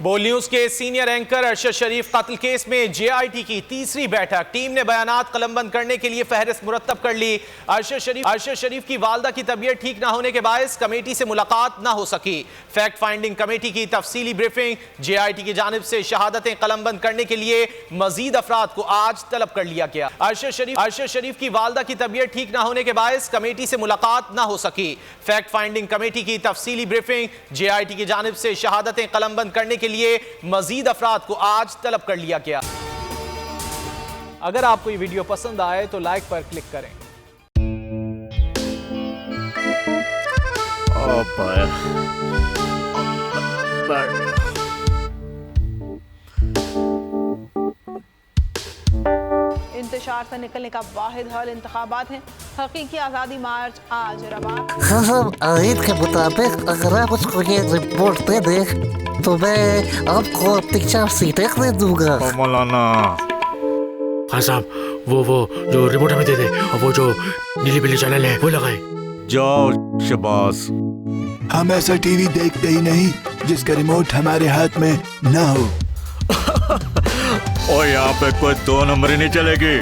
बोल न्यूज के senior anchor Arshad शरीफ कत्ल केस में जेआईटी की तीसरी बैठक। टीम ने बयानात कलमबंद करने के लिए फहरिस्त मुरत्तब कर ली। अरशद शरीफ की वालदा की तबीयत ठीक न होने के बायस कमेटी से मुलाकात न हो सकी। फैक्ट फाइंडिंग कमेटी की तफसीली ब्रीफिंग। जेआईटी की जानिब से शहादतें कलमबंद करने के लिए मजीद अफराद को आज तलब कर लिया गया। अरशद शरीफ की वालदा की तबीयत ठीक न होने के बायस कमेटी से मुलाकात न हो सकी। फैक्ट फाइंडिंग कमेटी की तफसीली ब्रीफिंग। जेआईटी की जानिब से शहादतें कलमबंद करने के लिए मजीद अफराद को आज तलब कर लिया गया। अगर आपको ये वीडियो पसंद आए तो लाइक पर क्लिक करें। इंतशार से निकलने का वाहिद हल इंतखाबात हैं। हकीकी आज़ादी मार्च आज रवा। हम आयत के मुताबिक अगर आप उसको ये रिपोर्ट दे दे तो मैं आपको अपनी 4 सीटें दे दूंगा। मौलाना हाँ साहब, वो जो रिमोट हमें दे दे और वो जो नीली पीली चैनल है वो लगाए। जाओ शबाज। हम ऐसा टीवी देखते ही नहीं जिसका रिमोट हमारे हाथ में न हो। और यहाँ पे कोई 2 नंबरी नहीं चलेगी।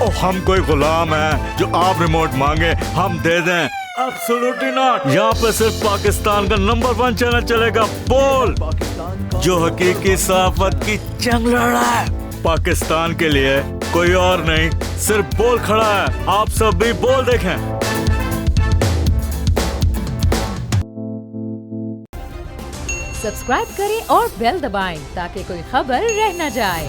और हम कोई गुलाम है जो आप रिमोट मांगे हम दे दें? Absolutely not. यहाँ पे सिर्फ पाकिस्तान का नंबर 1 चैनल चलेगा, बोल, जो हकीकी सहाफत की जंग लड़ रहा है। पाकिस्तान के लिए कोई और नहीं, सिर्फ बोल खड़ा है। आप सब भी बोल देखें। सब्सक्राइब करें और बेल दबाएं ताकि कोई खबर रह न जाए।